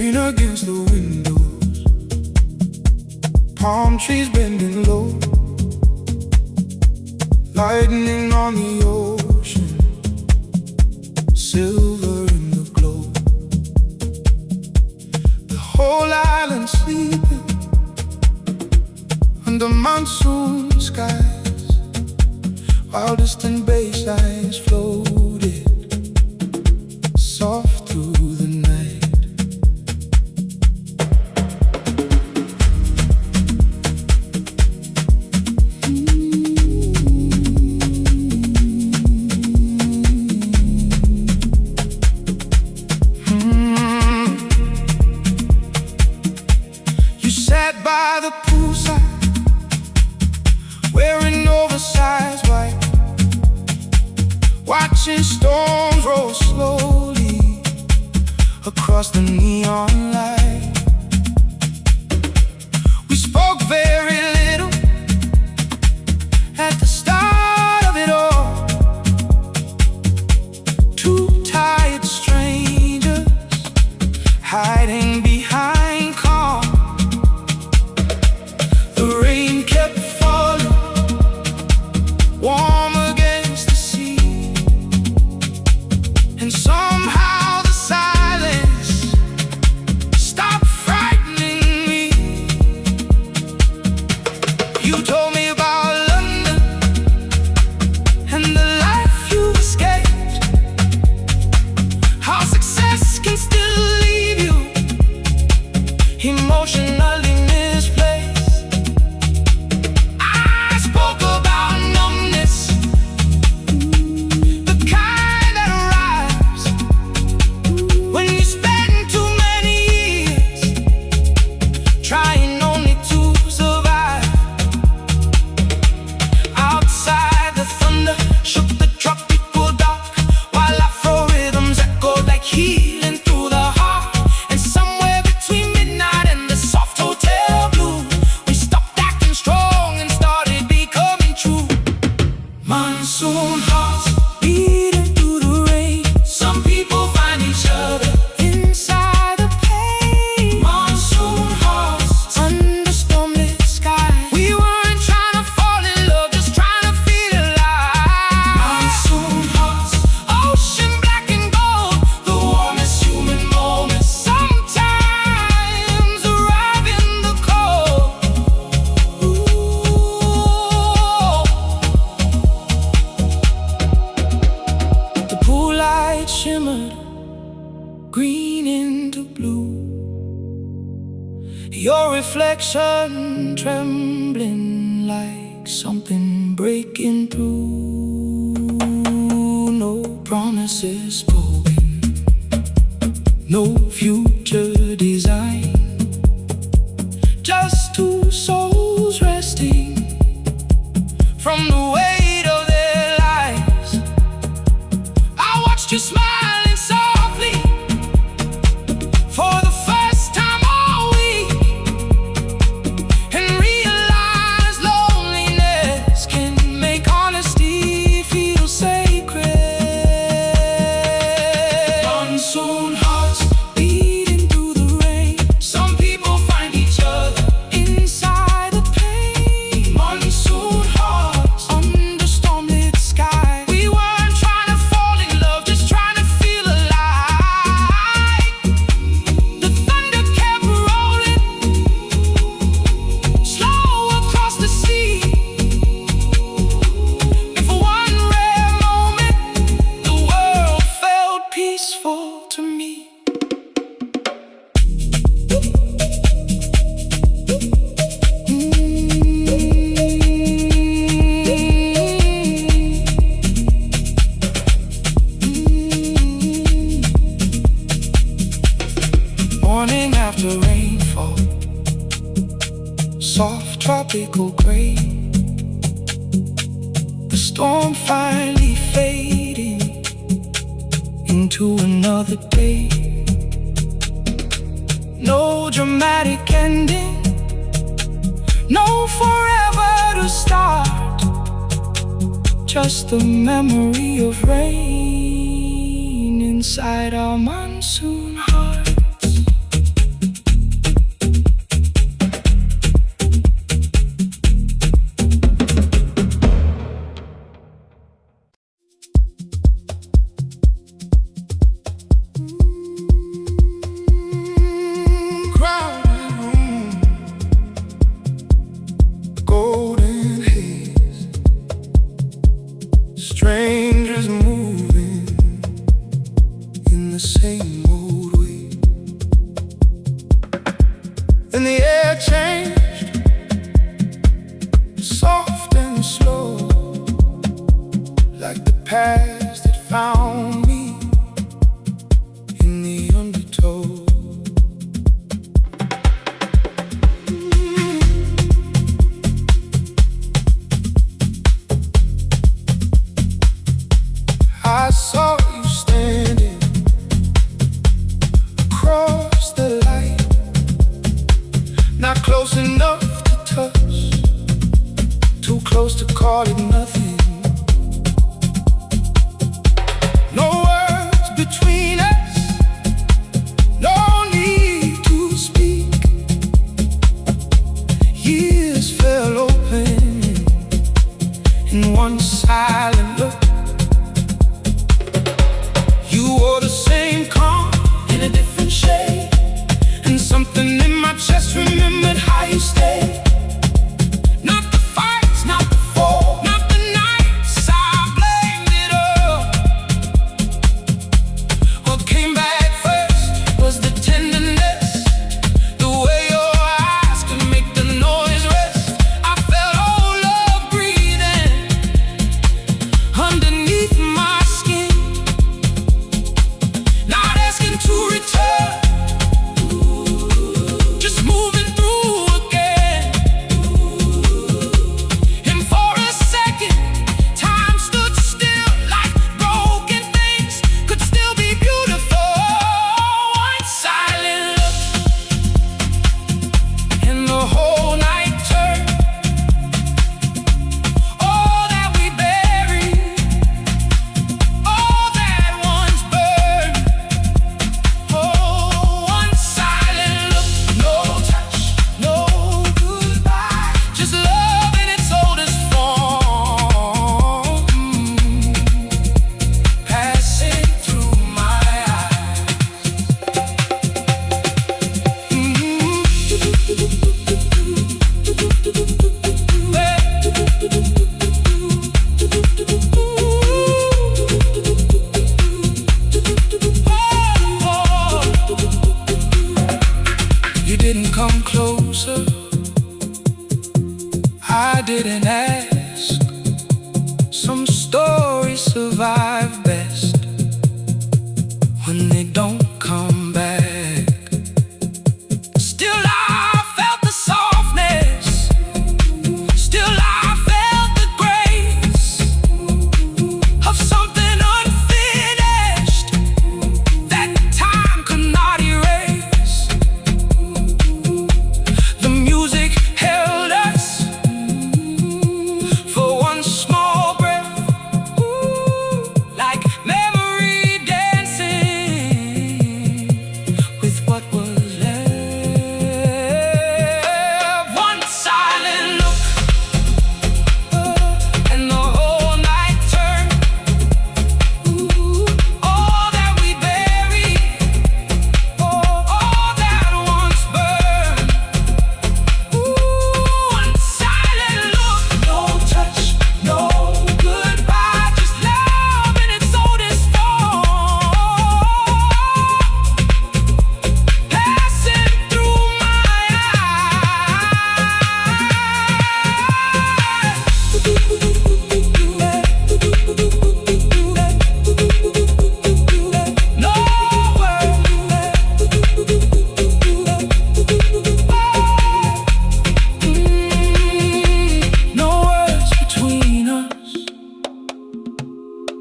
Green against the windows, palm trees bending low, lightning on the ocean, silver in the glow. The whole island sleeping under monsoon skies, while distant bass lines floated soft through the night. You sat by the poolside, wearing oversized white, watching storms roll slowly across the neon light. We spoke very little at the start of it all. Two tired strangers hiding behind calm. The rain kept falling, warm against the sea, and somehow the silence stopped frightening me. You told me about London and the life you escaped, how success can still leave you emotionally misplaced. I spoke about numbness, the kind that arrives when you spend too many years trying only to survive. Outside, the thunder shook the tropical dark, while Afro rhythms echoed like healing through the heart. And somewhere between midnight and the soft hotel blue, we stopped acting strong and started becoming true. Monsoon hearts beating through the rain. Some people find each other inside the pain. Monsoon hearts under stormlit skies. We weren't trying to fall in love, just trying to feel alive. Monsoon hearts, ocean black and gold, the warmest human moments sometimes arrive in the cold. The pool light shimmered green into blue, your reflection trembling like something breaking through. No promises spoken, no future design, just two souls resting from the weight of their lives. I watched you smiling softly for the first time all week, and realized loneliness can make honesty feel sacred. Monsoon hearts beating through the rain. Some people find each other inside the pain. Monsoon hearts under stormlit skies. We weren't trying to fall in love, just trying to feel alive. The thunder kept rolling slow across the sea, and for one rare moment the world felt peaceful to me. Morning after rainfall, soft tropical gray, the storm finally fading into another day. No dramatic ending, no forever to start, just the memory of rain inside our monsoon hearts. Then the air changed, soft and slow, like the past had found me in the undertow. I saw you standing across the light, not close enough to touch, too close to call it nothing. No words between us, no need to speak. Years fell open in one silent look. You wore the same calm in a different shade, and something in my chest remembered how you stayed. Not the fights, not the fall, not the nights I blamed it all. What came back first was the tenderness, the way your eyes could make the noise rest. I felt all love breathing underneath my skin, not asking to return, just moving through again. And for a second, time stood still, like broken things could still be beautiful. One silent look, and the whole night turned. All that we buried, all that once burned. Oh, one silent look, no touch, no goodbye, just love in its oldest form, passing through my eyes. You didn't come closer, I didn't ask. Some stories survive best when they don't come back. Still I felt the softness, still I felt the grace of something unfinished that time could not erase. The music held us for one small breath, like memory dancing with what was left. One silent look, and the whole night turned. All that we buried, all that once burned. One silent look, no touch, no goodbye, just love in its oldest form, passing through my no words between us,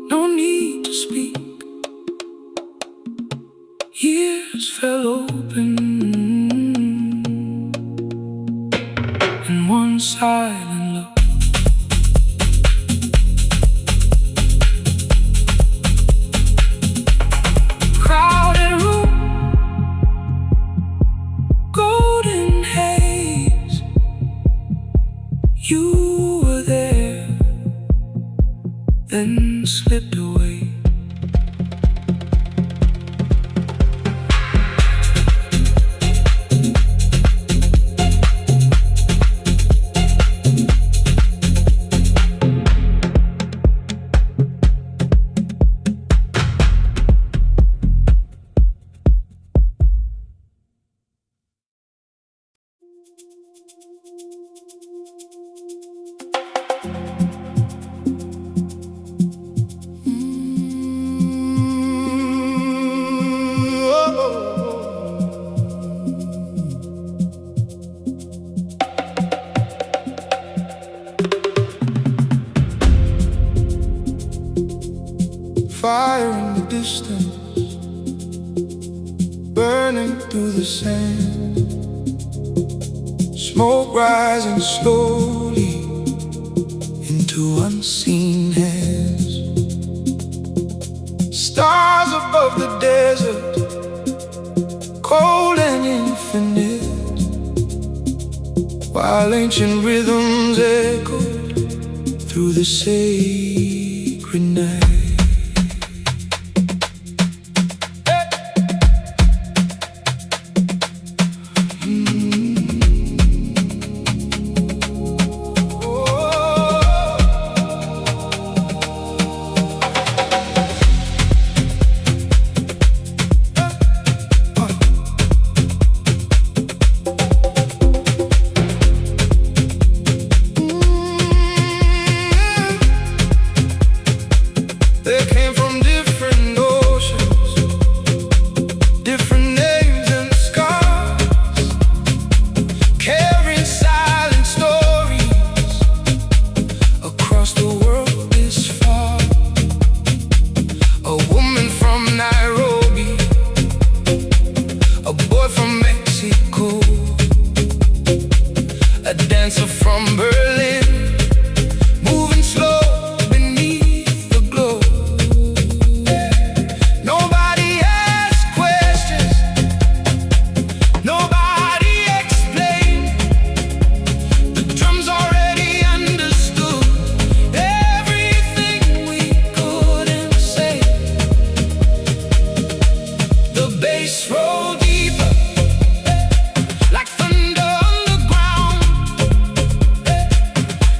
no need to speak. Years fell open in one silent look. Crowded room, golden haze. You were there, then slipped away. distance, burning through the sand. Smoke rising slowly into unseen hands. Stars above the desert, cold and infinite, while ancient rhythms echoed through the sacred night. They came from different oceans, different names and scars, carrying silent stories across the world this far. A woman from Nairobi, a boy from Mexico, a dancer from Berlin, moving slow beneath the glow. Nobody asked questions, nobody explained. The drums already understood everything we couldn't say. The bass rolled deeper, like thunder underground.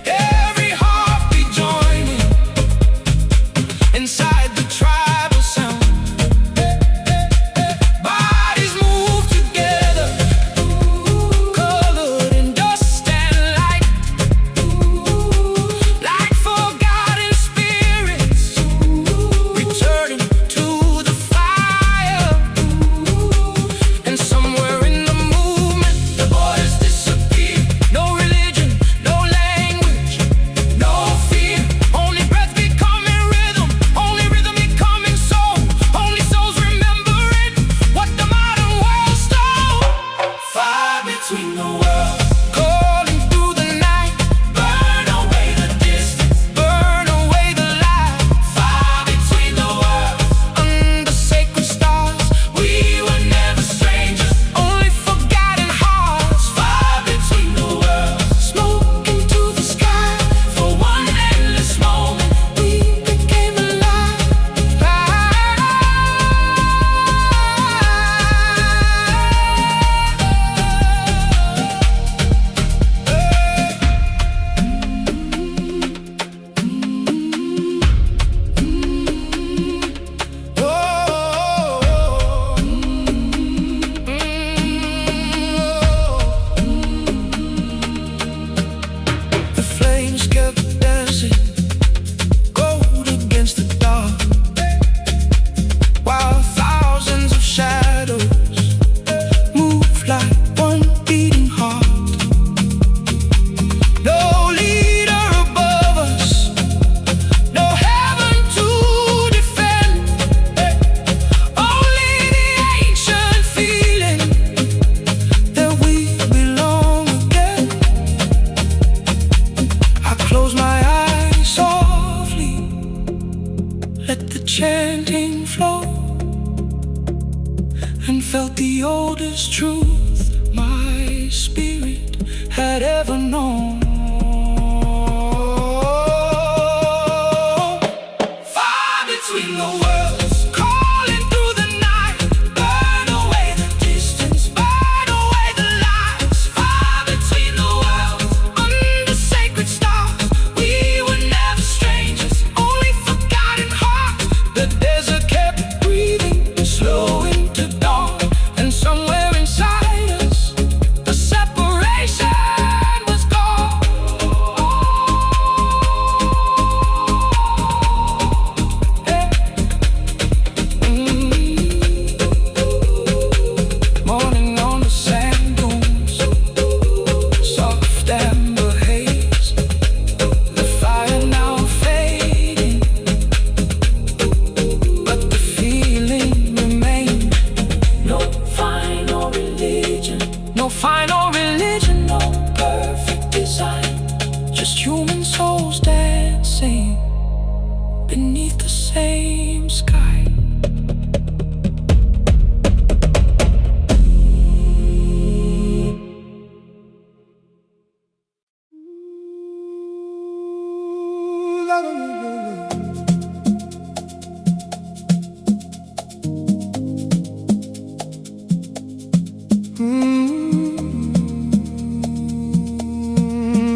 Every heartbeat joining inside the tribal sound. Bodies move together, colored in dust and light, like forgotten spirits returning to the fire. And somewhere in the movement, the borders disappear. No religion, no language, no fear. Only breath becoming rhythm, only rhythm becoming soul. Only souls remembering what the modern world stole. Fire between the worlds, calling through the night. Burn away the distance, burn away the light. Fire between the worlds, under sacred stars. We were never strangers, only forgotten hearts. Fire between the worlds, smoke into the sky. For one endless moment, we became alive. The flames kept dancing, gold against the dark, while thousands of shadows moved like one beating heart. No leader above us, no heaven to defend, only the ancient feeling that we belong again. I close my eyes softly, let the chanting flow, and felt the oldest truth my spirit had ever known. Fire between the worlds, calling through the night. Burn away the distance, burn away the lights. Fire between the worlds, under sacred stars. We were never strangers, only forgotten hearts. The desert kept breathing, slow into dawn. And somewhere inside us, the separation was gone. No final religion, no perfect design, just human souls dancing beneath the same sky.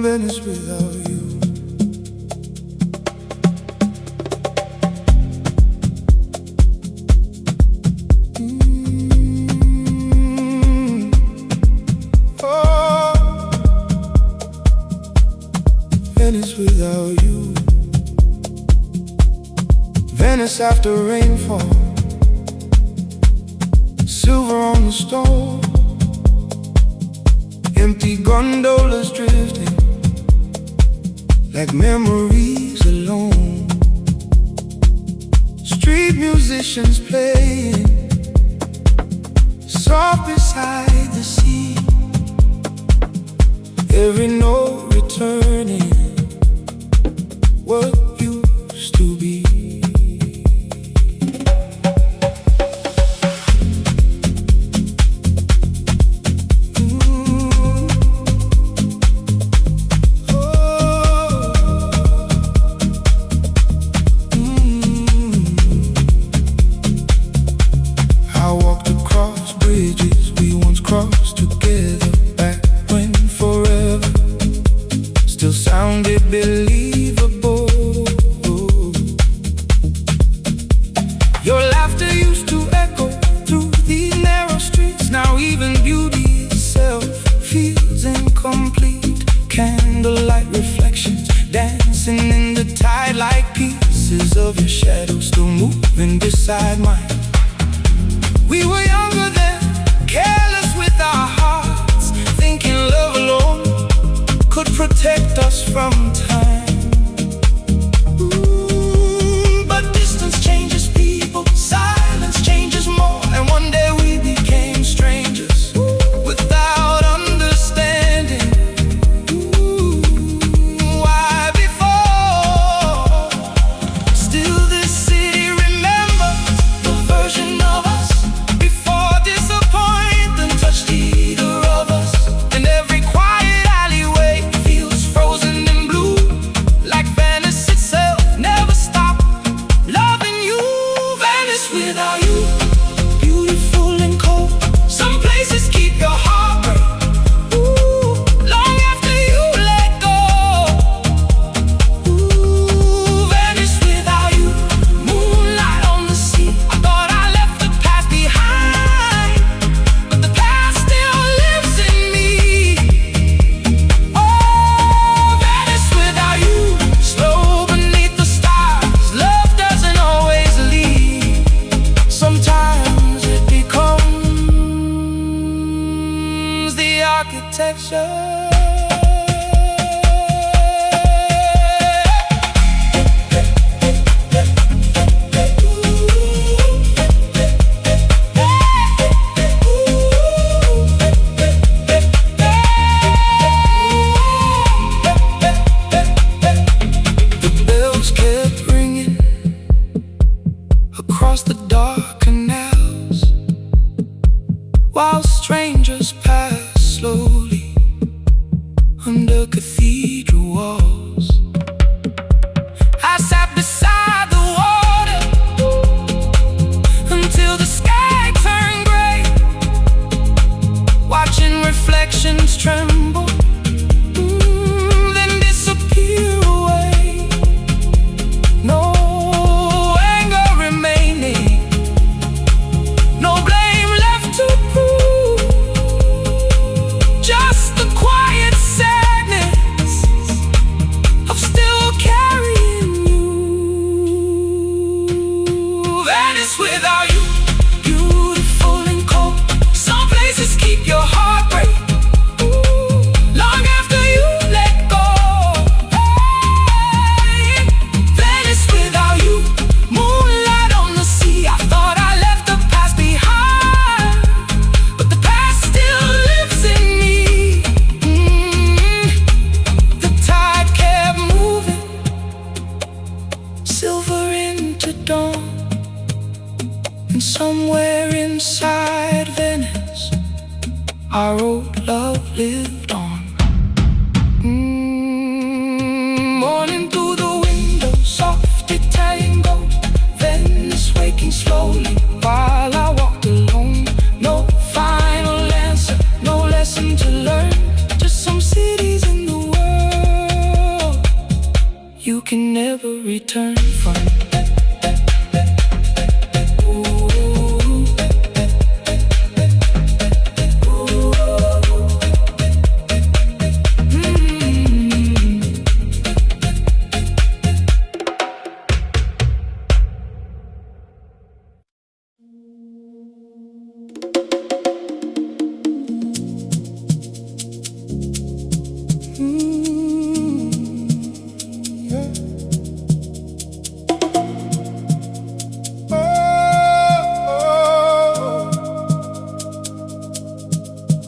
Venice without you. Oh, Venice without you. Venice after rainfall, silver on the stone, empty gondolas drifting like memories alone. Street musicians playing soft beside the sea, every note returning what used to be. Sounded believable. Your laughter used to echo through these narrow streets. Now even beauty itself feels incomplete. Candlelight reflections dancing in the tide like pieces of your shadow still moving beside mine. We were younger then, careless with our hearts, thinking love alone could protect us from time. But distance changes people, silence changes more, and one day we became strangers without understanding why before. Still this city remembers the version of us before disappointment touched either of us. And every quiet alleyway frozen in blue, like Venice itself never stopped loving you. Venice without you, beautiful and cold. Some places keep your heart break, long after you let go. Venice without you, moonlight on the sea. I thought I left the past behind, but the past still lives in me. Architecture. The bells kept ringing across the dark canals while strangers passed slowly under cathedral walls. I sat beside the water until the sky turned gray, watching reflections tremble, then disappear away. No anger remaining, no blame left to prove, just the quiet sadness of still carrying you. Venice without you, beautiful and cold. Some places keep your heart break, our old love lived on. Morning through the window, soft Italian gold, Venice waking slowly while I walked alone. No final answer, no lesson to learn, just some cities in the world you can never return from.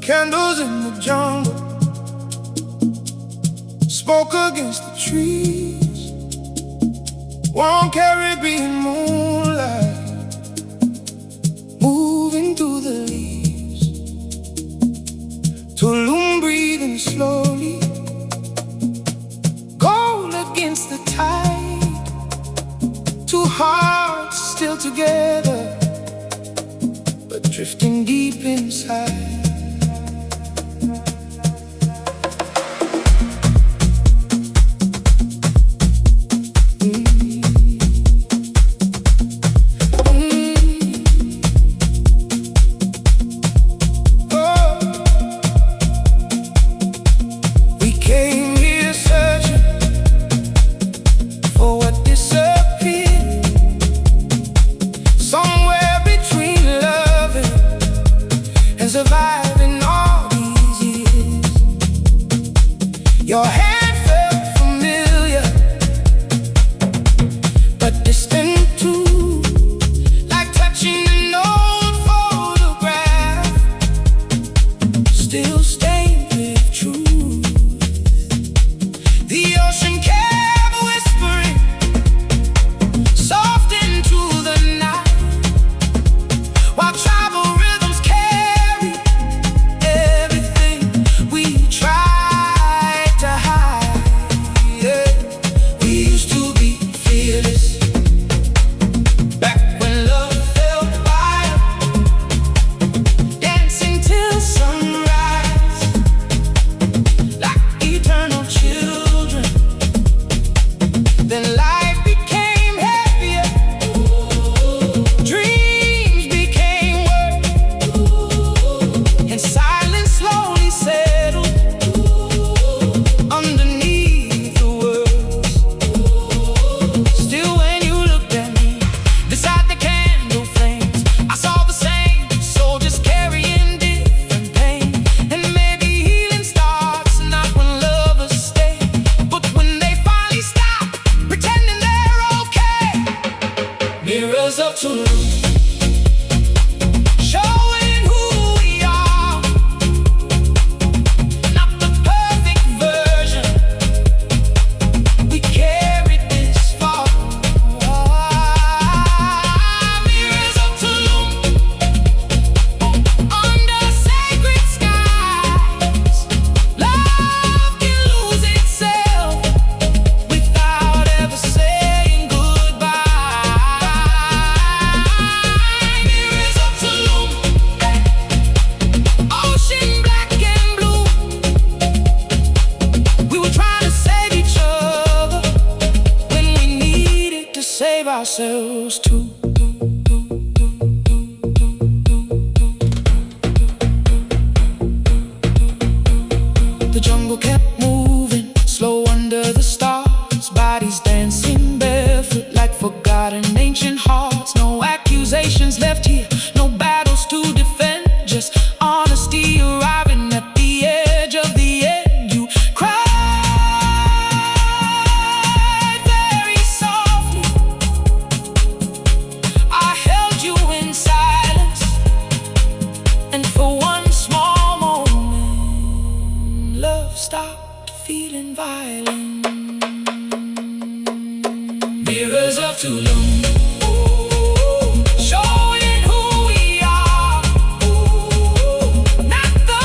Candles in the jungle, smoke against the trees, warm Caribbean moonlight, moving through the leaves. Tulum breathing slowly, cold against the tide. Two hearts still together, but drifting deep inside. Surviving all these years, your hand felt familiar, but distant too, like touching an old photograph, still stained with truth. The ocean kept whispering, soft into the night, while tribal rhythms of Tulum, showing who we are, not the perfect version. We carried this far. Mirrors of Tulum, under sacred skies. Love can lose itself without ever saying goodbye. Save ourselves too. The jungle kept moving, slow under the stars, bodies dancing barefoot like forgotten ancient hearts. No accusations left here, no battles to defend, just honesty arriving at the edge of the end. You cried very softly, I held you in silence, and for one small moment, love stopped feeling violent. Mirrors of Tulum, showing who we are, not the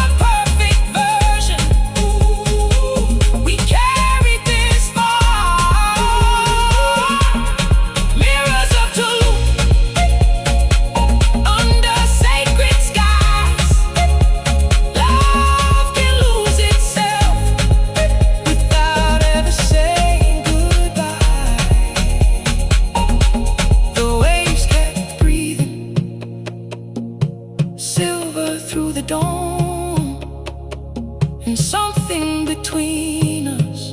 between us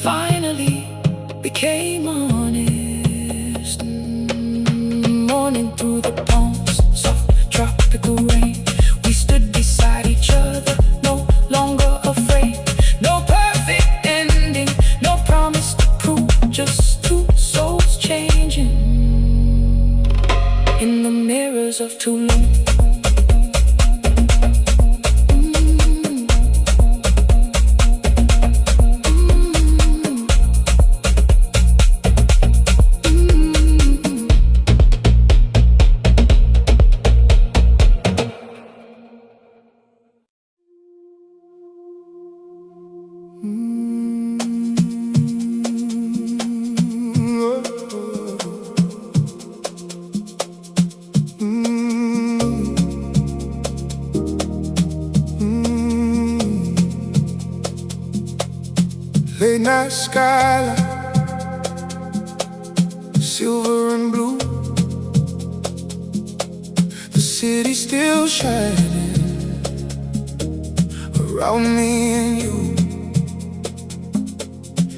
finally became honest. Morning through the palms, soft tropical rain. We stood beside each other, no longer afraid. No perfect ending, no promise to prove, just two souls changing in the mirrors of Tulum. Late night skyline, silver and blue. The city still shining around me and you.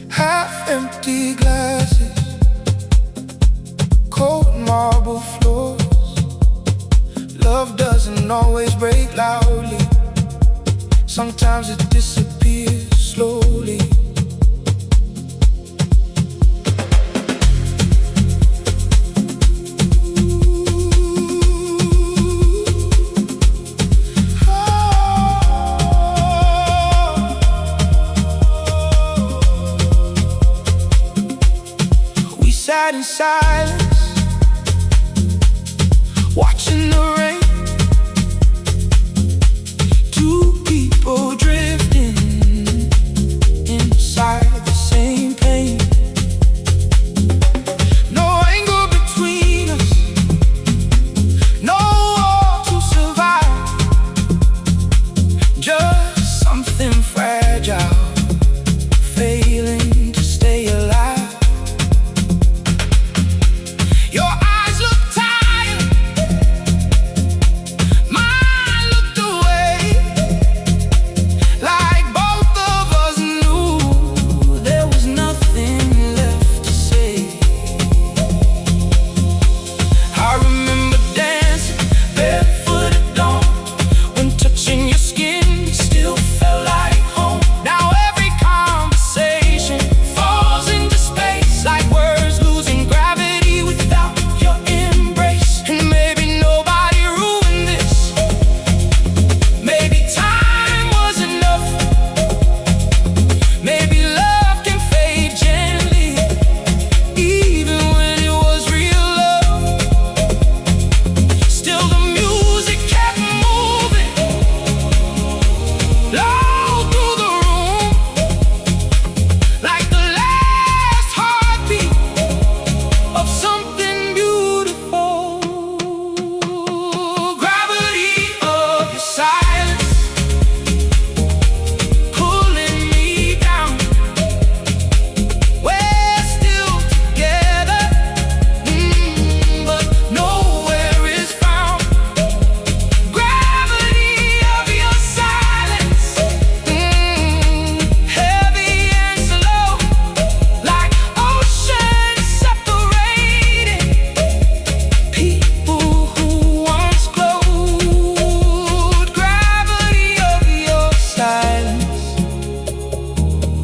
Half-empty glasses, cold marble floors. Love doesn't always break loudly. Sometimes it disappears slowly. Sat in silence, watching the rain. Two people drifting inside the same pain. No anger between us, no war to survive. Just something fragile, failing to stay alive.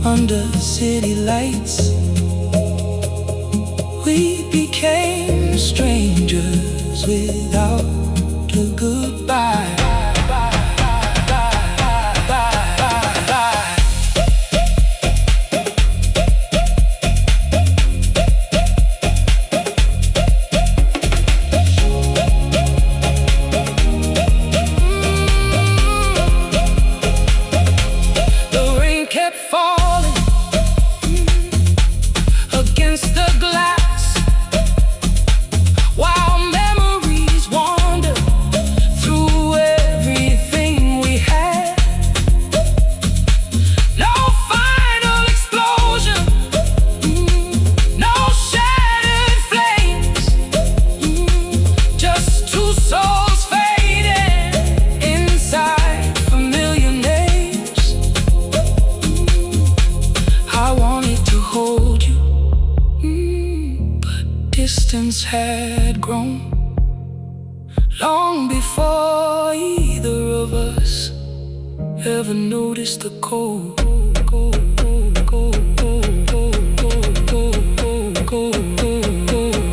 Under city lights, we became strangers without a goodbye. The rain kept falling against the glass, while memories distance had grown long before either of us ever noticed the cold.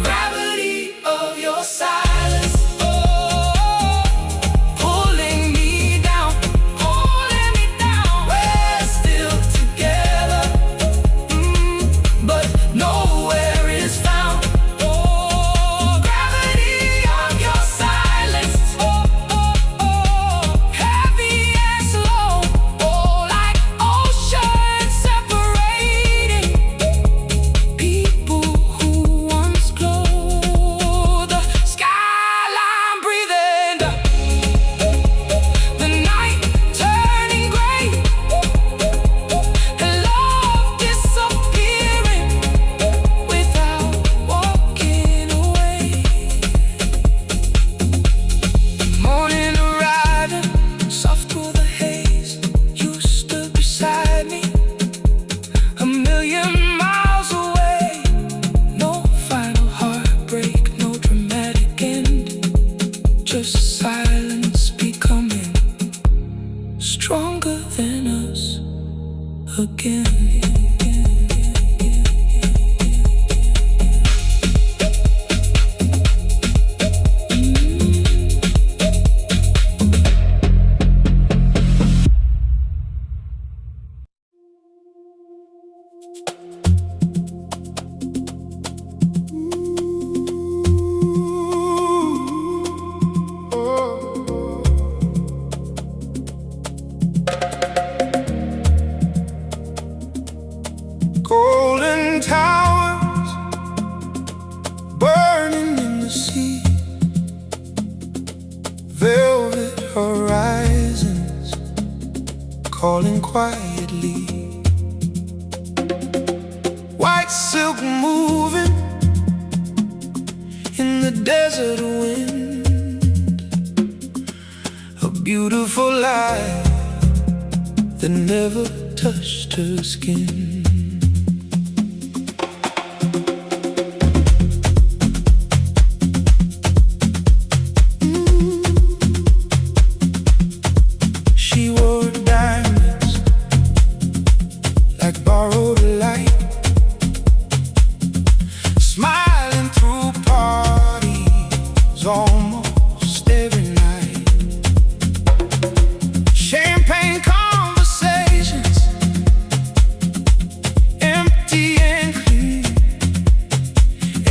Gravity of your silence, pulling me down, holding me down. We're still together, but nowhere is found. Gravity of your silence, heavy and slow, like ocean separating people who once glowed. The skyline breathing, the night turning gray, and love disappearing without walking away. Morning arriving, soft through the haze. You stood beside me, a million miles away. No final heartbreak, no dramatic end, just silence becoming stronger than us again. Golden towers burning in the sea, velvet horizons calling quietly, white silk moving in the desert wind, a beautiful light that never touched her skin. She wore diamonds like borrowed light, smiling through parties almost every night. Champagne conversations, empty and clean.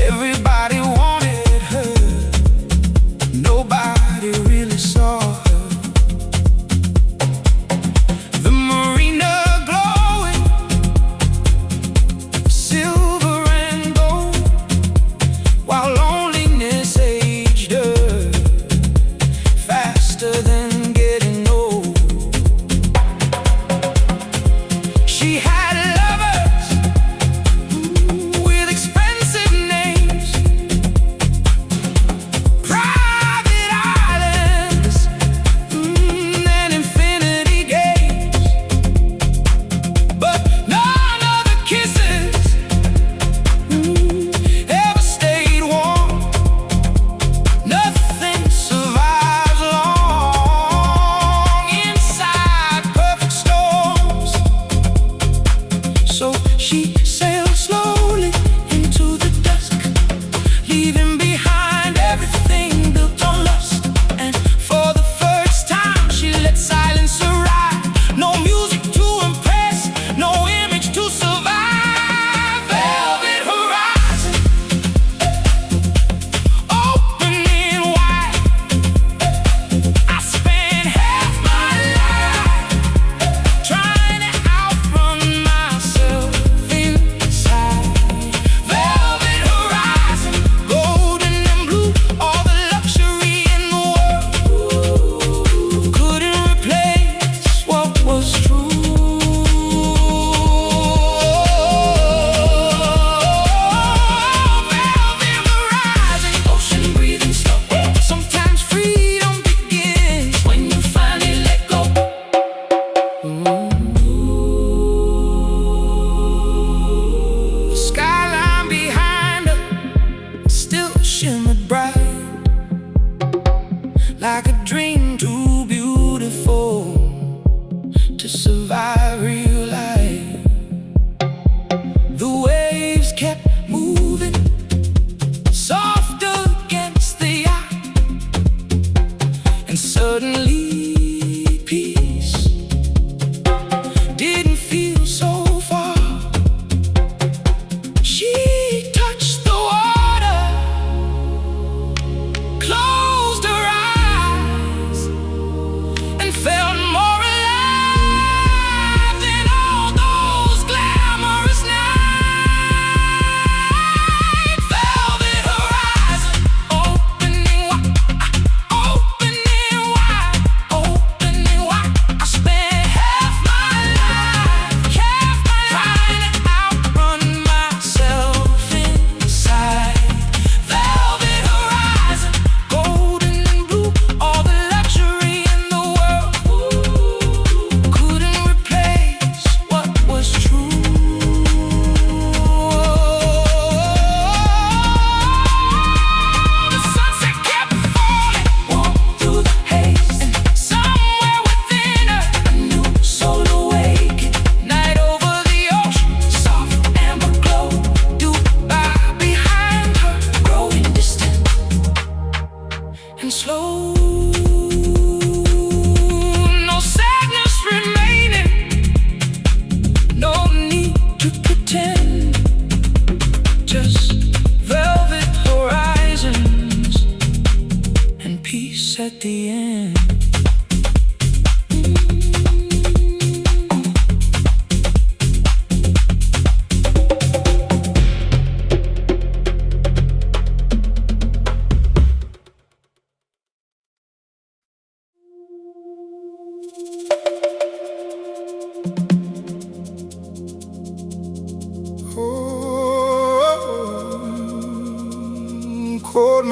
Everybody wanted her, nobody really saw her.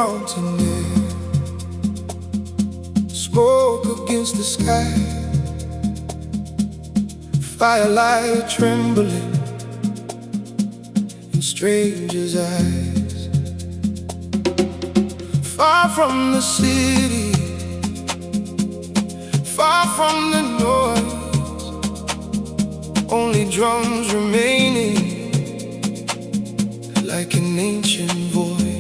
mountain air, smoke against the sky, firelight trembling in strangers' eyes. Far from the city, far from the noise, only drums remaining like an ancient voice.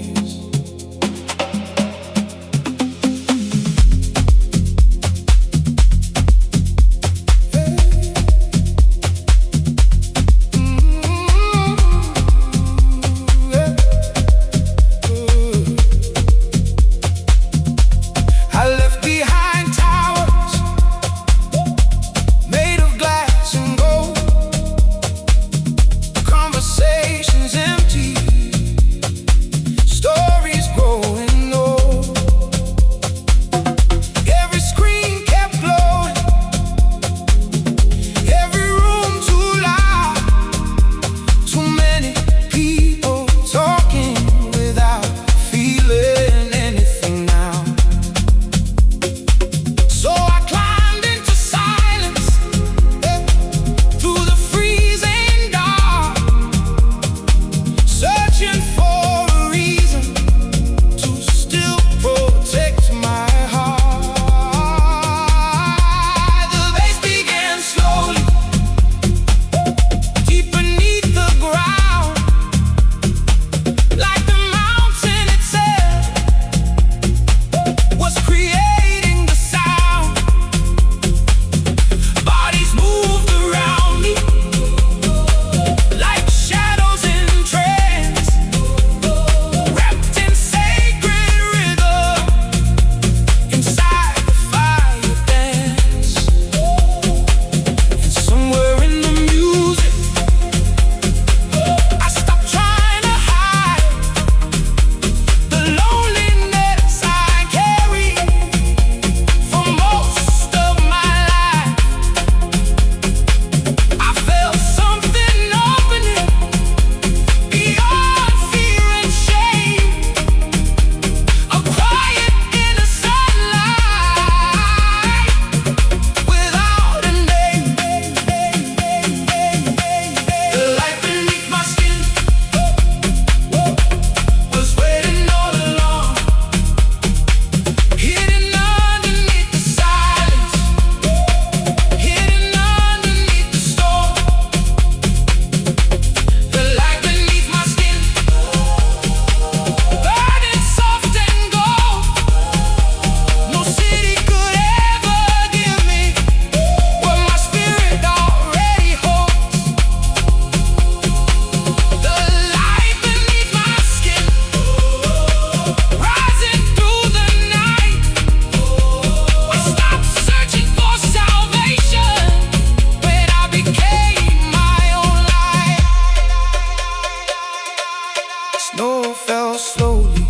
Snow fell slowly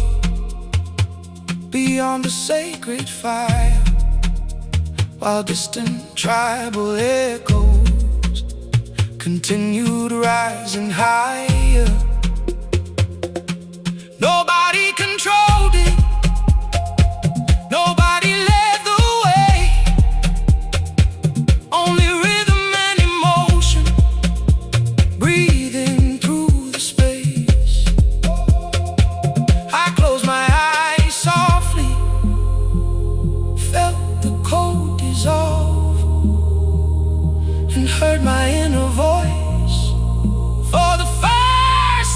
beyond the sacred fire, while distant tribal echoes continued rising higher. Nobody controlled it, nobody led the way, only rhythm and emotion breathing through the space. I closed my eyes softly, felt the cold dissolve, and heard my inner voice for the first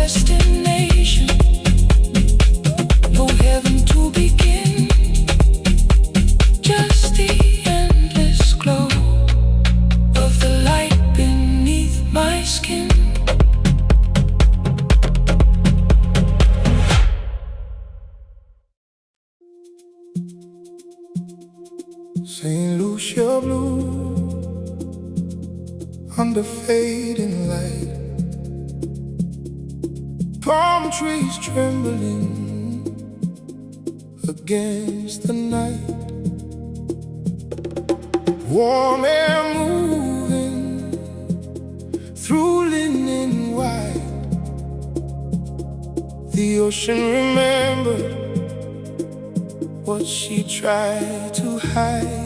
destination, no heaven to begin, just the endless glow of the light beneath my skin. St. Lucia blue under fading light, palm trees trembling against the night, warm air moving through linen white. The ocean remembered what she tried to hide.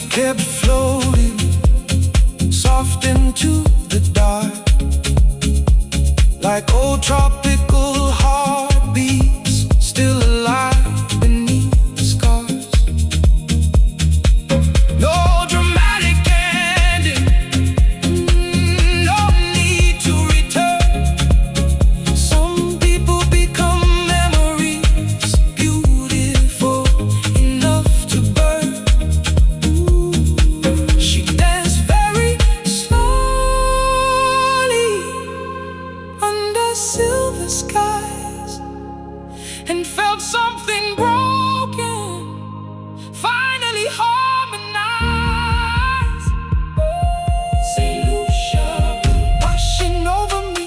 Kept floating soft into the dark, like old tropical heartbeats still alive beneath the scars. No dramatic ending, no need to return. Some people become memories, beautiful enough to burn. Silver skies, and felt something broken finally harmonize. St. Lucia washing over me.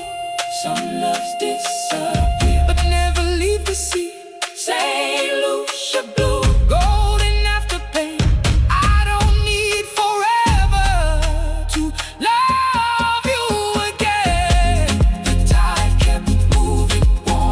Some loves disappear but never leave the sea. St. Lucia blue, golden after pain. I don't need forever to love you again. The tide kept moving warm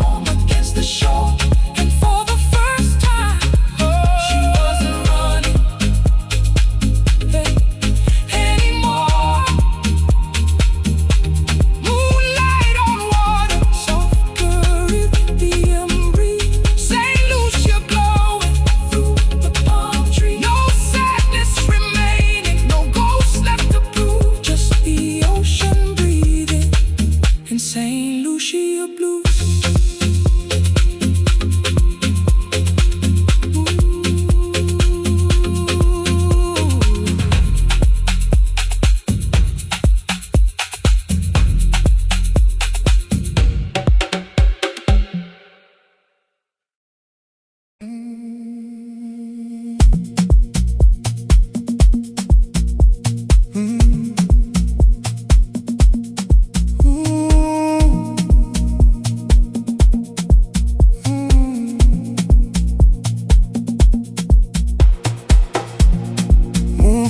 St. Lucia blues.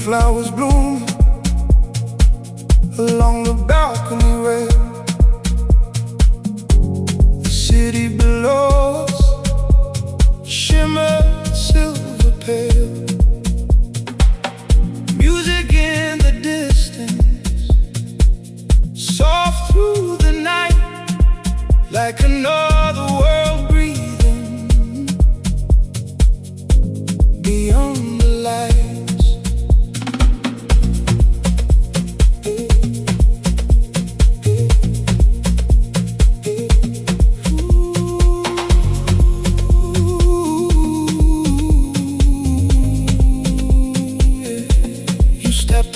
Flowers bloom along the balcony rail. The city below us shimmered silver pale. Music in the distance, soft through the night, like another world breathing beyond the light.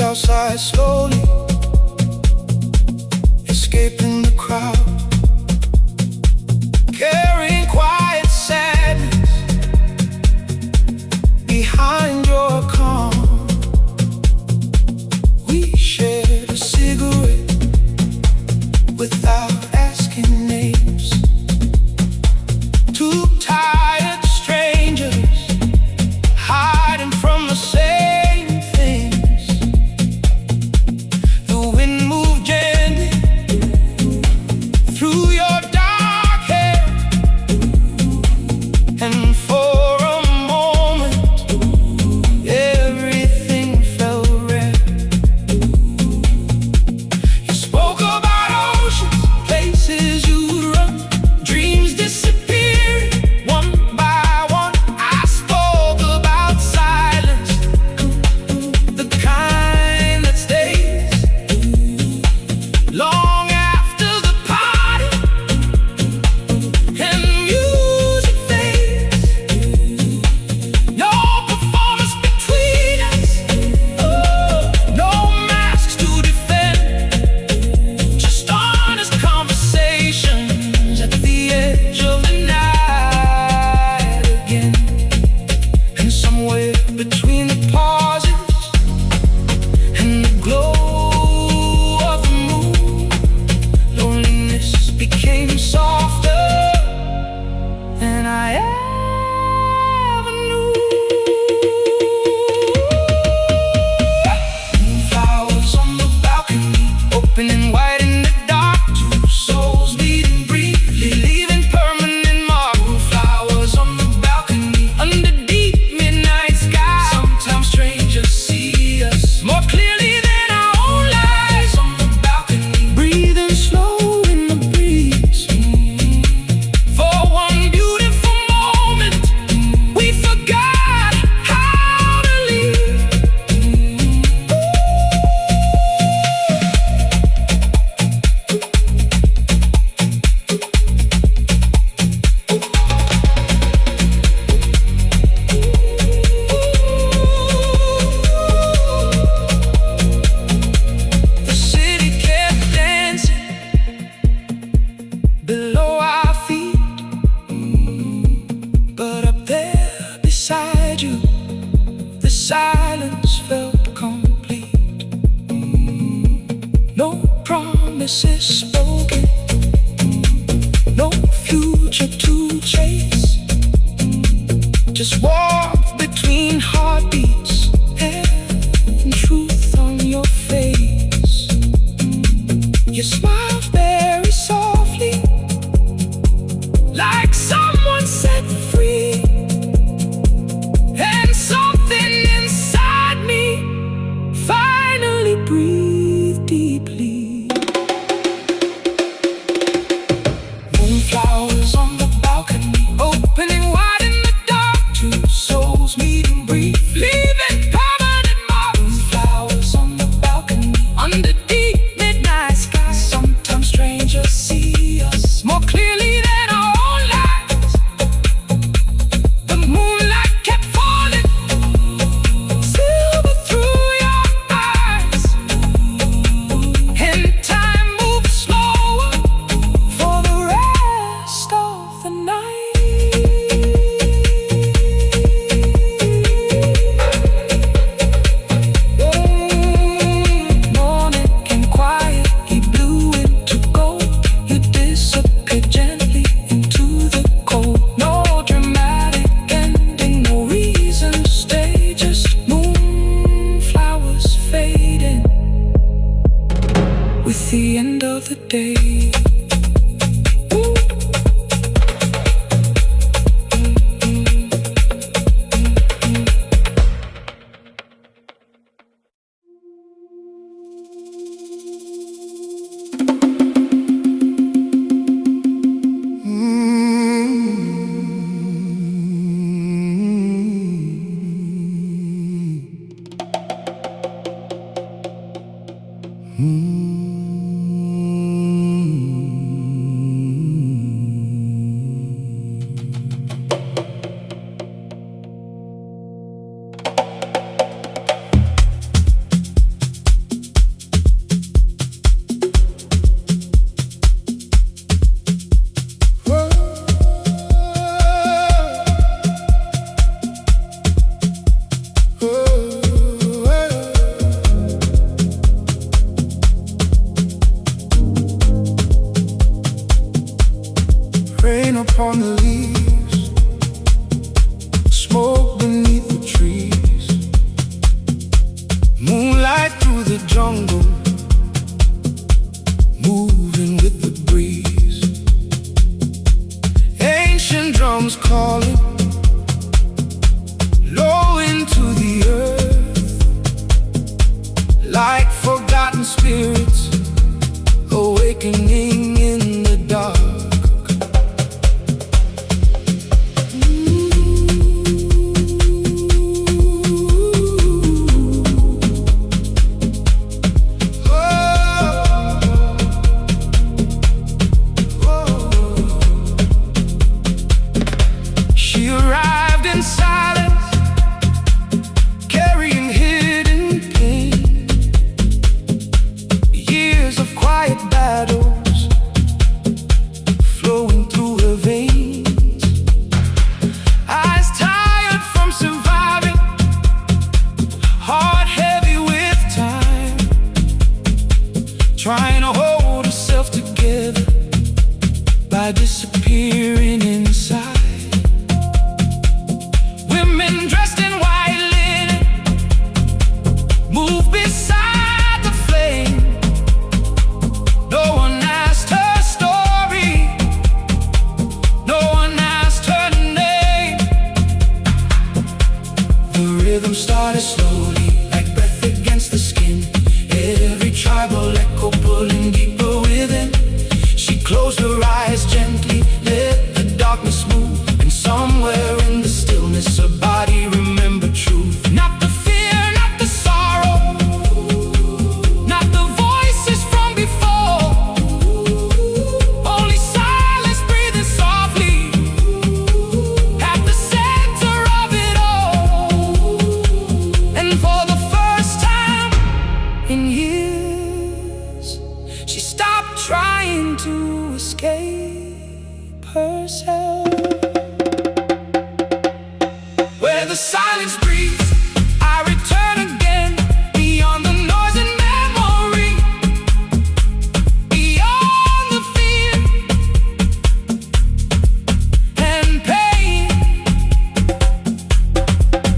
Outside slowly, escaping the crowd, carrying quiet sadness behind your calm. We shared a cigarette without asking names. Two tired strangers hiding from the same. Silence felt complete. No promises spoken, no future to chase. Just warmth between heartbeats and truth on your face. You smiled very softly, like someone set free. And something inside me finally breathed deeply. Moonflowers on the balcony, opening wide in the dark. Two souls meeting briefly, leaving permanent marks. Moonflowers on the balcony, under deep midnight sky. Sometimes strangers see upon the leaves, smoke beneath the trees, moonlight through the jungle, moving with the breeze. Ancient drums calling low into the earth, like forgotten spirits awakening in the dark. She arrived in silence, carrying hidden pain, years of quiet battles flowing through her veins. Eyes tired from surviving, heart heavy with time, trying to hold herself together by disappearing inside. Women dressed in white linen move beside the flame. No one asked her story, no one asked her name. The rhythm started slowly, like breath against the skin, every tribal echo pulling deeper within. She closed her eyes gently, let the darkness move, and somewhere in the stillness her body remembered truth. Not the fear, not the sorrow, not the voices from before, only silence breathing softly at the center of it all. And for the first time in years, she stopped trying to escape herself. Where the silence breathes, I return again, beyond the noise and memory, beyond the fear and pain.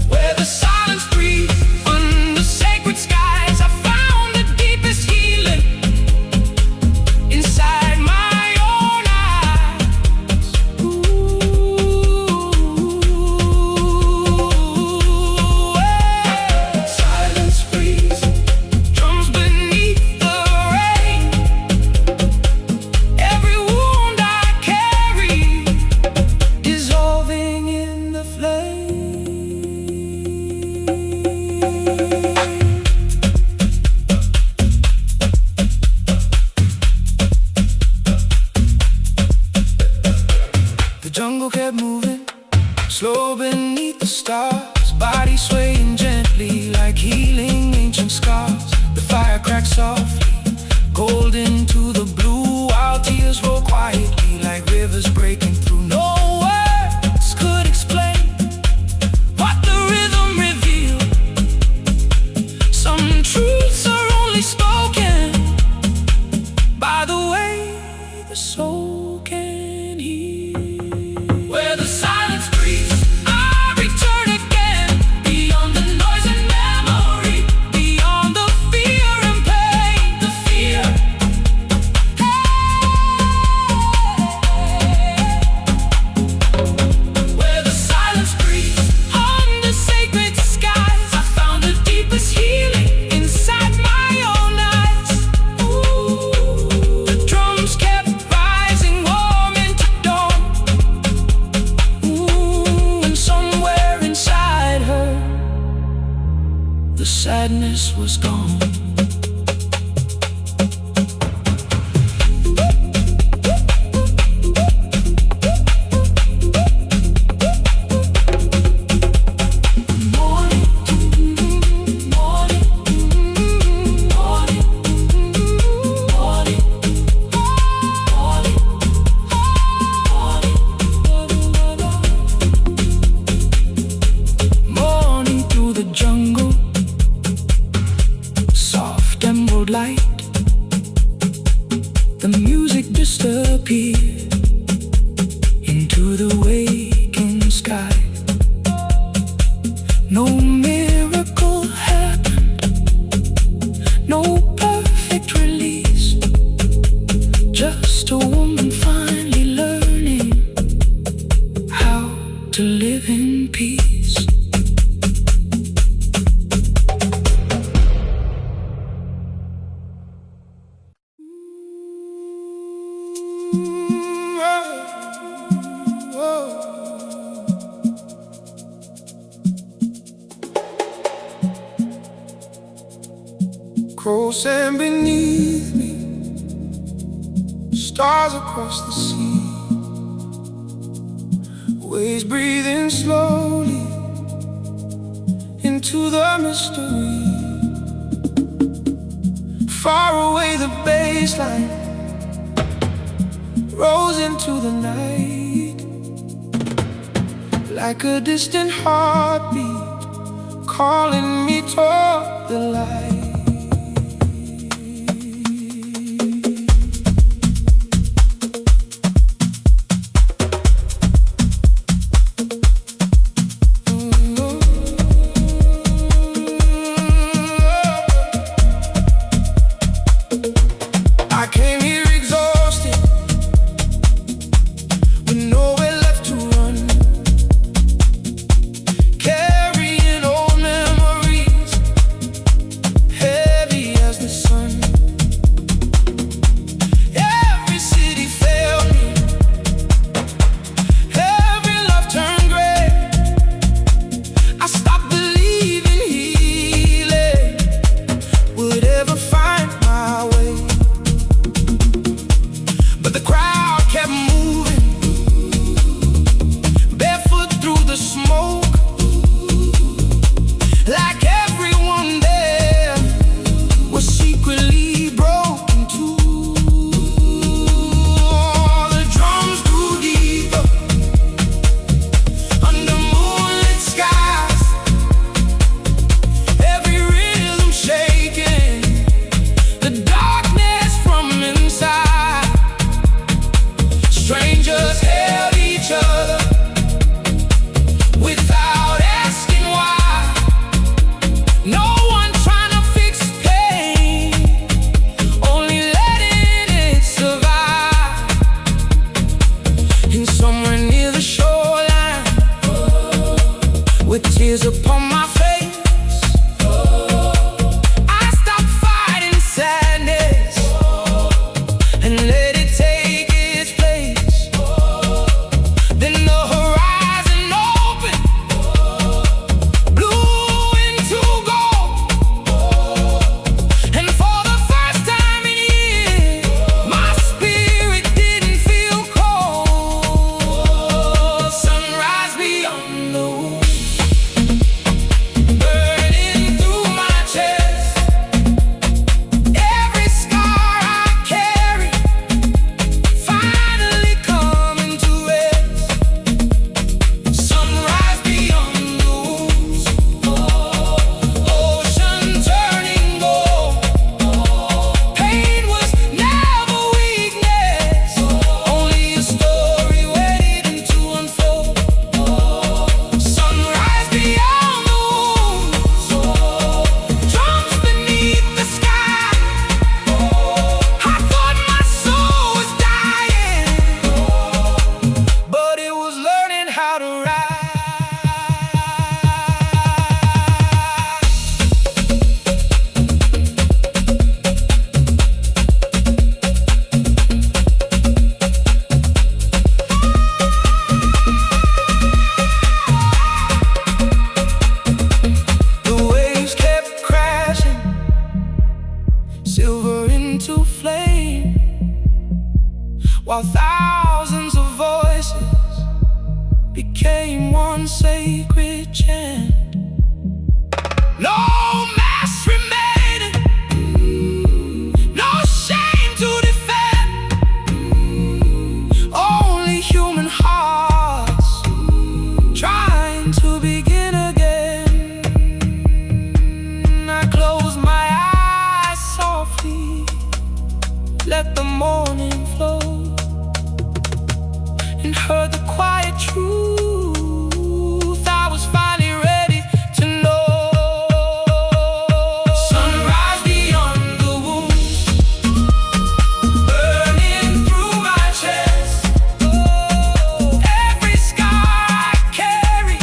Where the silence breathes, under sacred skies, I found the deepest healing inside my own eyes. Silence breathes, drums beneath the rain. Every wound I carry, dissolving in the flame. The jungle kept moving, slow beneath the stars, body swaying gently like healing ancient scars. The fire cracked softly, golden to the blue, while tears roll quietly like rivers breaking through. No words could explain what the rhythm revealed. Some truths are only spoken by the way the soul can hear. Where the silence breathes, I return again, beyond the noise and memory, beyond the fear and pain. The fear, where the silence breathes, under sacred skies, I found the deepest healing inside my own eyes. The drums kept rising, warm into dawn. And somewhere inside her, the sadness was gone. Morning, morning, morning, morning, morning. Morning through the jungle, soft emerald light. The music disappeared into Cold sand beneath me, stars across the sea, waves breathing slowly into the mystery. Far away the baseline rose into the night, like a distant heartbeat calling me toward the light. I came here exhausted, with nowhere left to run, carrying old memories, heavy as the sun. Every city failed me, every love turned gray. I stopped believing healing would ever find my way. But the crowd kept moving, barefoot through the smoke, like everyone there was secretly broken too. The drums grew deeper under moonlit skies, every rhythm shaking the darkness from inside. Strangers held each other without asking why. No one trying to fix pain, only letting it survive. And somewhere near the shoreline, with tears upon my face, I stopped fighting sadness and let it take its place. Then the horizon opened, blew into gold, and for the first time in years, my spirit didn't feel cold. Sunrise beyond the woods, burning through my chest. Every scar I carry finally coming to rest. Sunrise beyond the woods, ocean turning gold. Pain was never weakness, only a story waiting to unfold. Sunrise beyond the woods, drums beneath the sky. I thought my soul was dying, but it was learning how to rise. The waves kept crashing, silver into flame, while thousands of voices became one sacred chant. No mask remaining, no shame to defend, only human hearts trying to begin again. I closed my eyes softly, let the morning flow, and heard the quiet truth I was finally ready to know. Sunrise beyond the woods, burning through my chest. Every scar I carry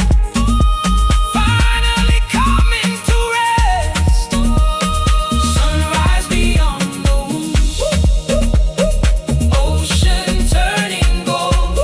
finally coming to rest. Sunrise beyond the woods, ocean turning gold.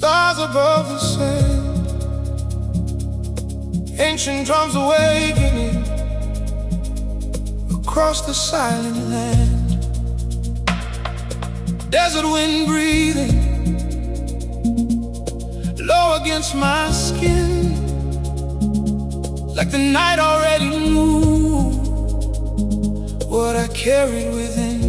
stars above the sand, ancient drums awakening across the silent land. Desert wind breathing low against my skin, like the night already knew what I carried within.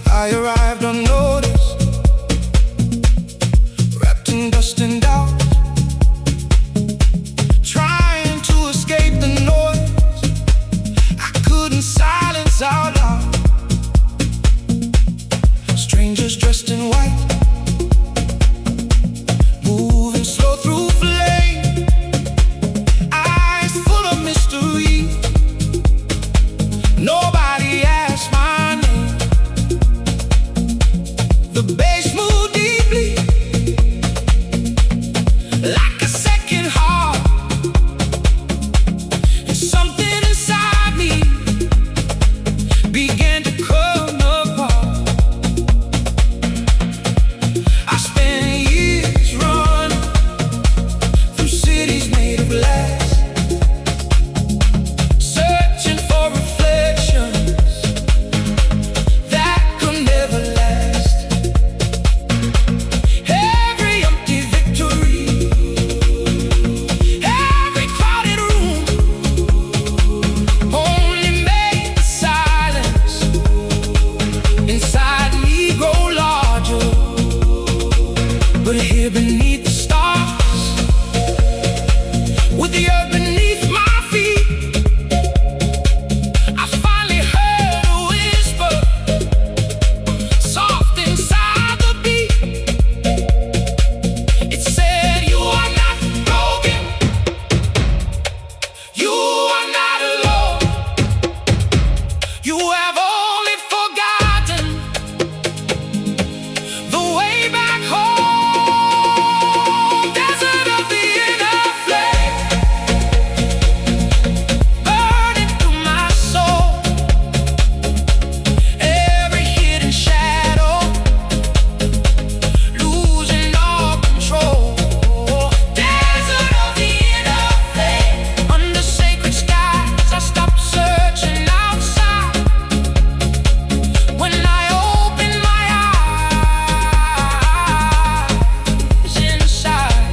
I arrived unnoticed, wrapped in dust and doubt, trying to escape the noise I couldn't silence out loud. Strangers dressed in white, moving slow through flame, eyes full of mystery. Nobody asked my name. The bass moved deeply, like a second heart, and something inside me began to come apart. I spent years running through cities made of glass, searching for reflections that could never last. Every empty victory, every crowded room only made the silence inside me grow larger. But here beneath the stars, with the earth beneath my feet, I finally heard a whisper, soft inside the beat. It said, "You are not broken, you are not alone. You have only forgotten the way back home." Desert of the inner flame, burning through my soul. Every hidden shadow, losing all control. Desert of the inner flame, under sacred skies, I stopped searching outside. When I opened my eyes inside,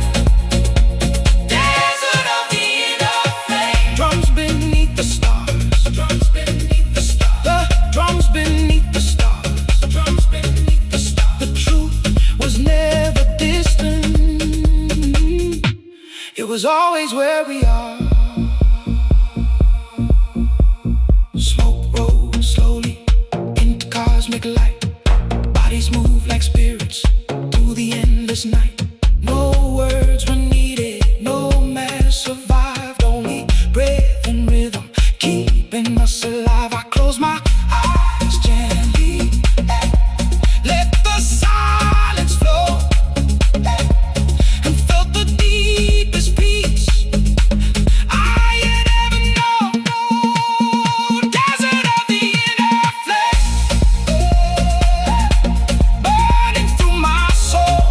desert of the inner flame. Drums beneath the stars, drums beneath the stars, the drums beneath the stars, drums beneath the stars. The truth was never distant, it was always where we are. Smoke rose slowly into cosmic light, bodies move like spirits through the endless night. No words were needed, no mass survived, only breath and rhythm keeping us alive. I close my eyes gently, let the silence flow, and felt the deepest peace I had ever known. Desert of the inner flame, burning through my soul.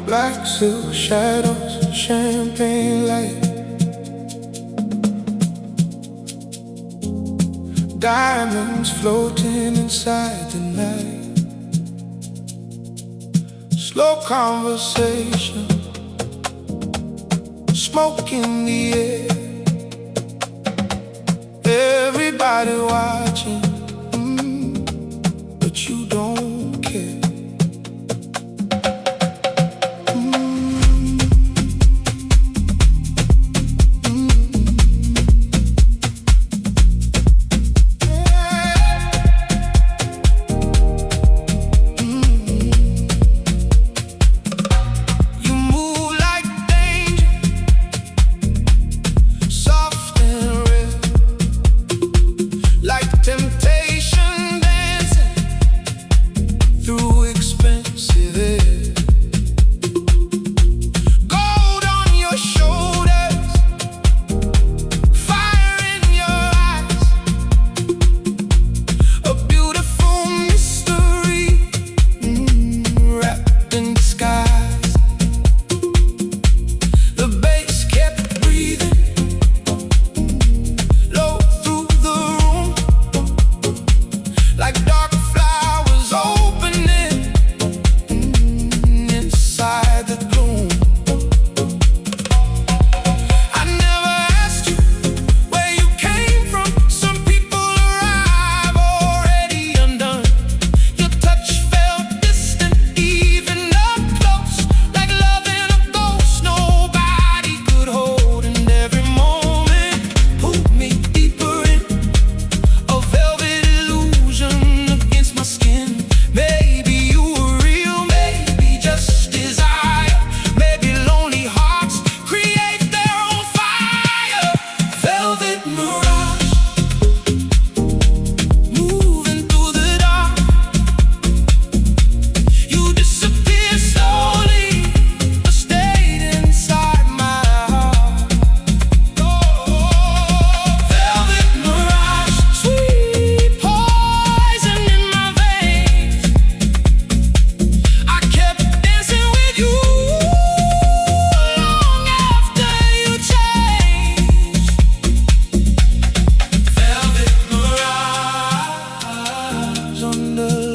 Black silk shadows, champagne light, diamonds floating inside the night. Slow conversation, smoke in the air, everybody watching, but you don't care.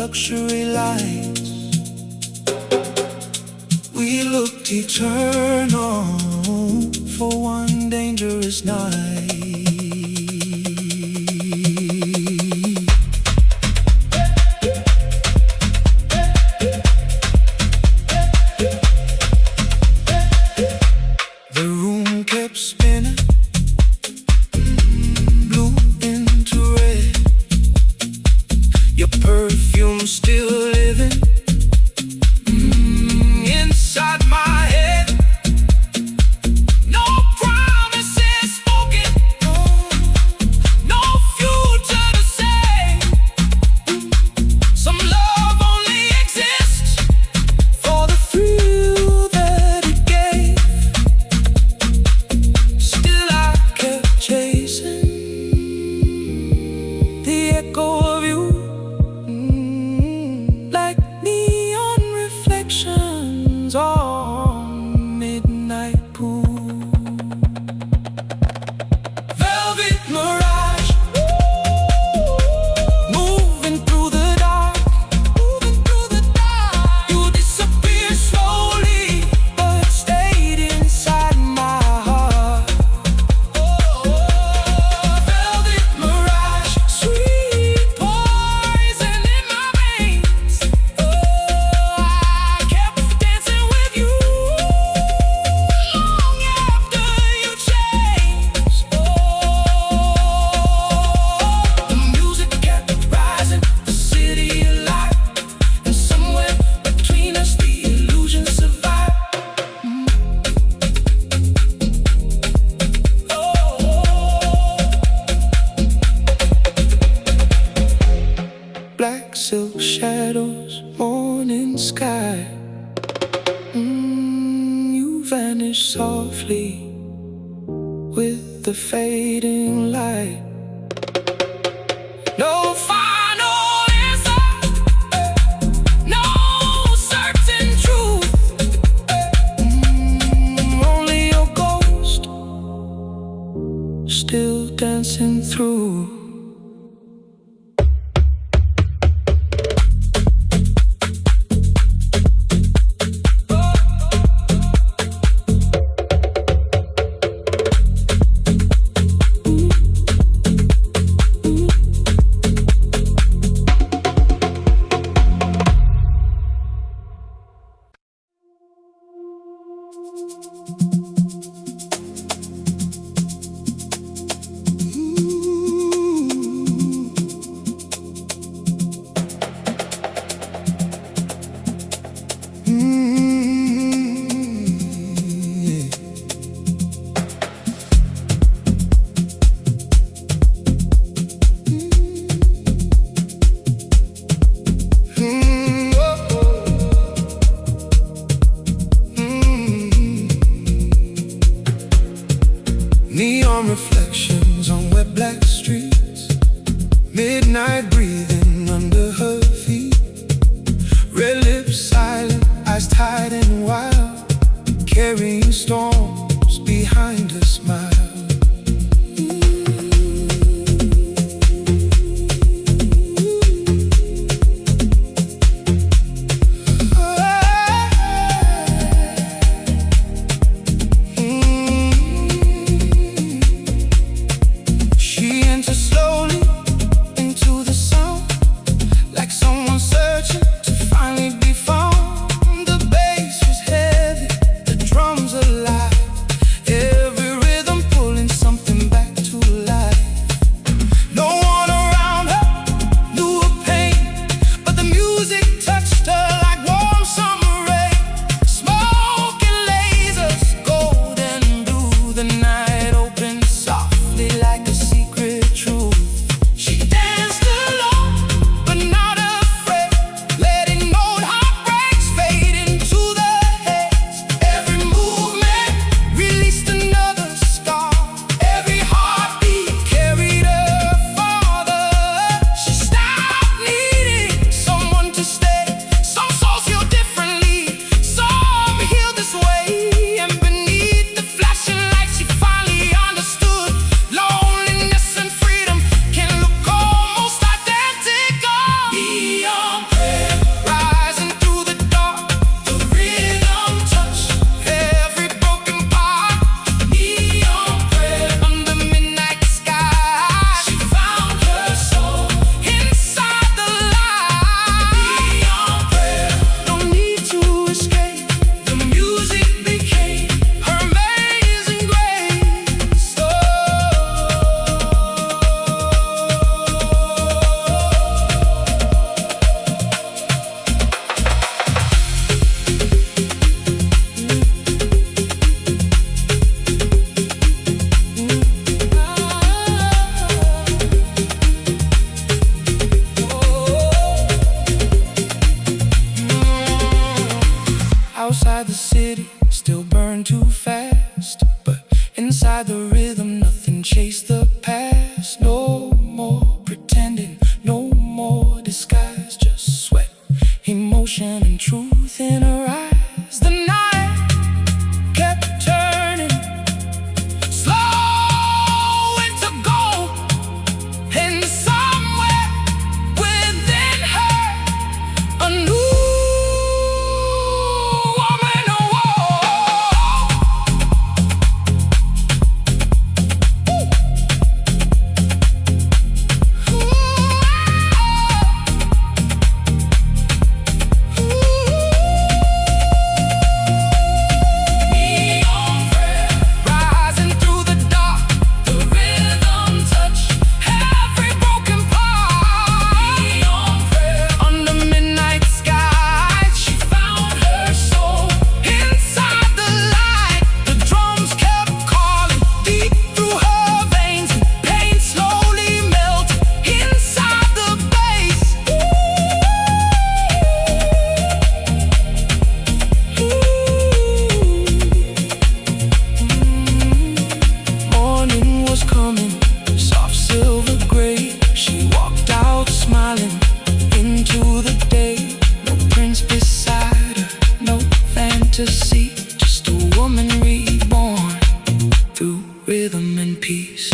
Luxury lights, we looked eternal for one dangerous night. The room kept spinning, blue into red, your perfume still living inside my head. No promises spoken, no future to say. Some love only exists for the thrill that it gave. Still I kept chasing the echo of you, like neon reflections on midnight pool. Velvet mirage, moving through the dark, You disappear slowly, but stayed inside my heart. Velvet mirage, sweet poison in my veins. I kept dancing with you long after you changed. The music kept rising, the city alive, and somewhere between us the illusion survived. Black silk shadows, morning sky. You vanish softly with the fading light. No final answer, no certain truth. Neon reflections on wet black streets, midnight breathing under her feet. Red lips silent, eyes tight and wild, carrying storms behind her smile. Outside the city, still burn too fast, but inside the rhythm, nothing chased the past. No more pretending, no more disguise, just sweat, emotion, and truth in her eyes. The night kept turning, slow into gold, and somewhere within her, a new see, just a woman reborn through rhythm and peace.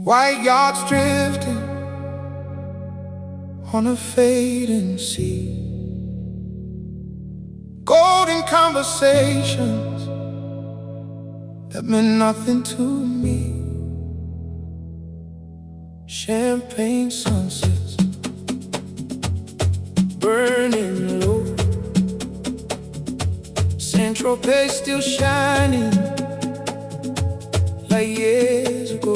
White yachts drifting on a fading sea, golden conversations that meant nothing to me, champagne sunsets burning low, Tropez still shining like years ago.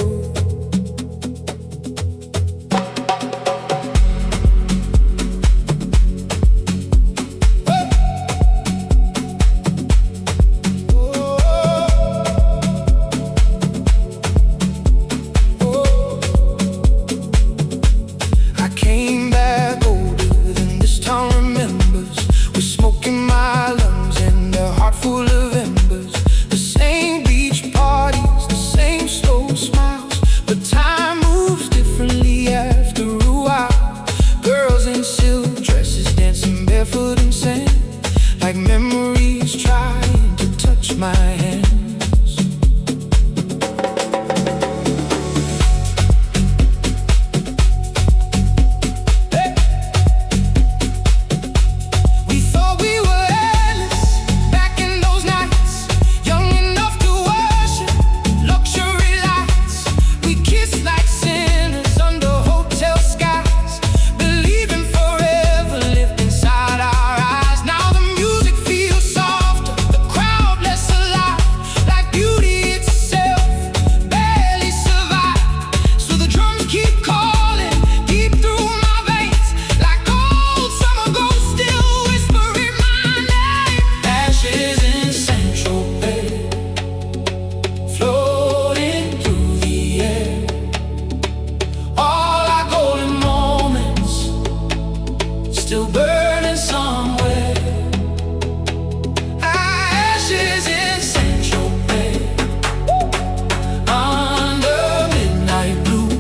Like memories trying to touch my hands. Hey! We thought we were endless back in those nights, young enough to worship luxury lights. We kissed like sinners under hotel skies, believing forever lived inside our eyes. Now the music feels softer, the crowd less alive, like beauty itself barely survived. So the drums keep calling deep through my veins, like old summer ghosts still whispering my name. Ashes in Central Bay, floating through the air. All our golden moments still burning somewhere. Ashes in Central Bay, under midnight blue.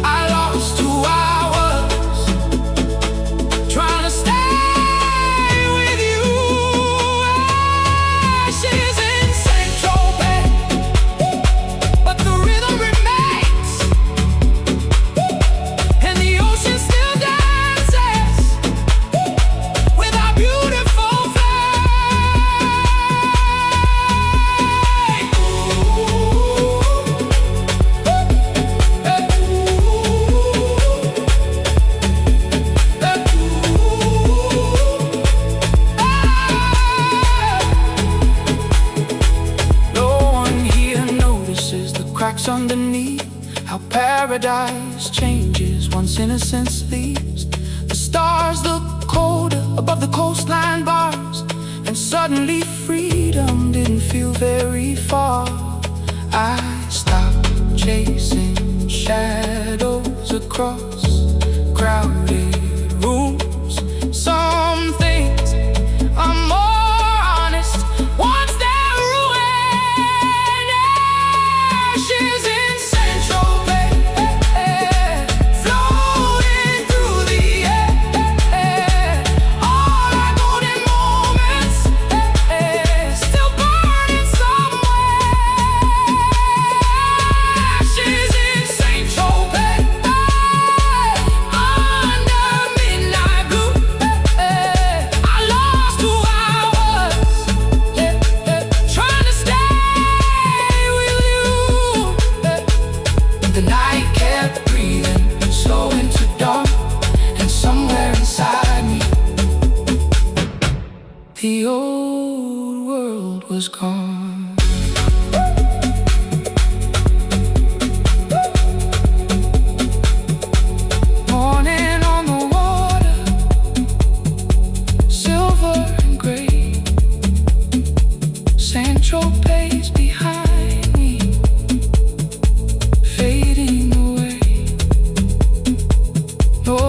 I lost who I was, trying to stay with you. Ashes in Central Bay, but the rhythm remains, and the ocean still dances with our beautiful No one here notices the cracks underneath, how paradise changes once innocence leaves. The stars look colder above the coastline bars, and suddenly freedom didn't feel very far. I stopped chasing shadows across crowded rooms. Some things are more honest once they're ruined. Ashes in Central Bay, floating through the air. All our golden moments still burning somewhere. Ashes in Central Bay, under midnight blue. I lost who I was, trying to stay with you. The night kept breathing, slow into dawn, and somewhere inside me, the old world was gone. Morning on the water, silver and gray. Central Bay's behind me, fading away. No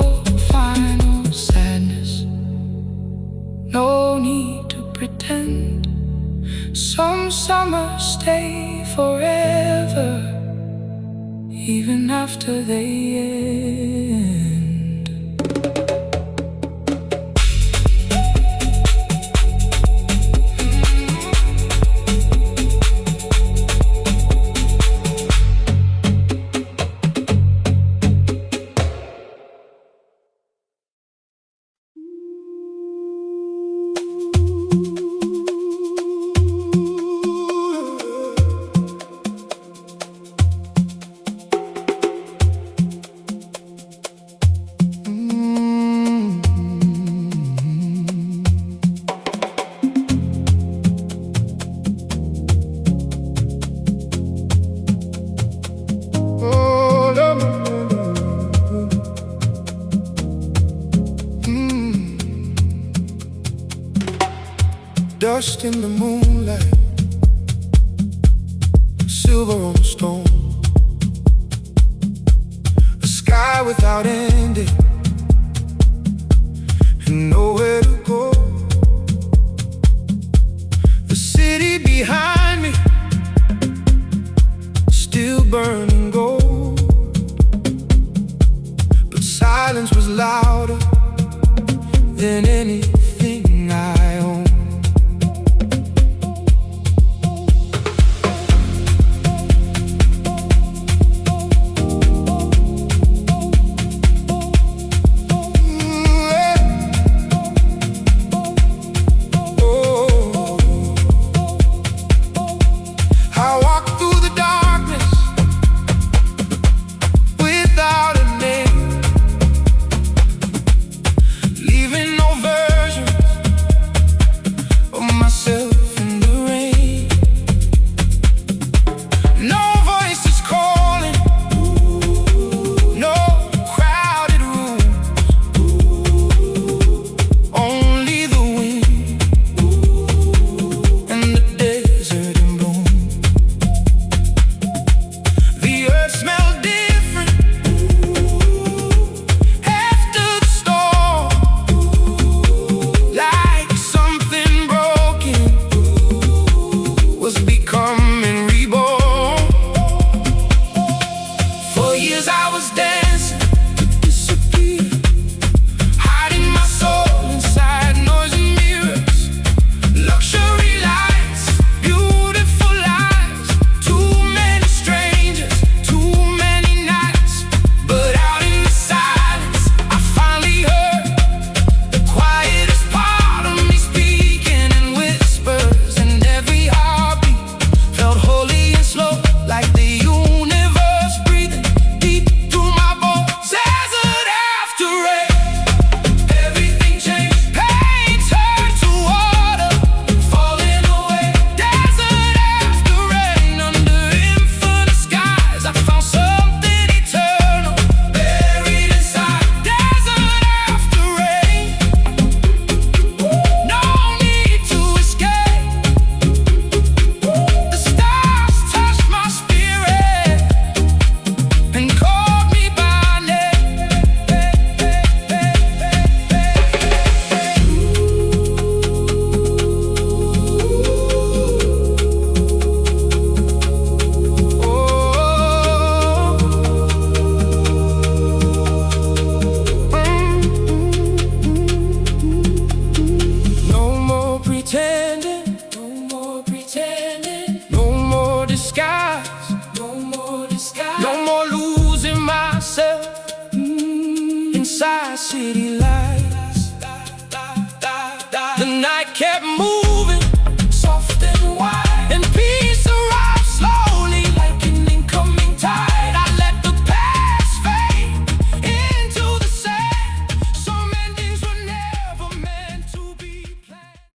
final sadness, no need to pretend. Some summers stay forever, even after they end. dust in the moonlight, silver on the stone, a sky without ending, and nowhere to go. The city behind me, still burning gold, but silence was louder than anything I own. No more losing myself inside city lights.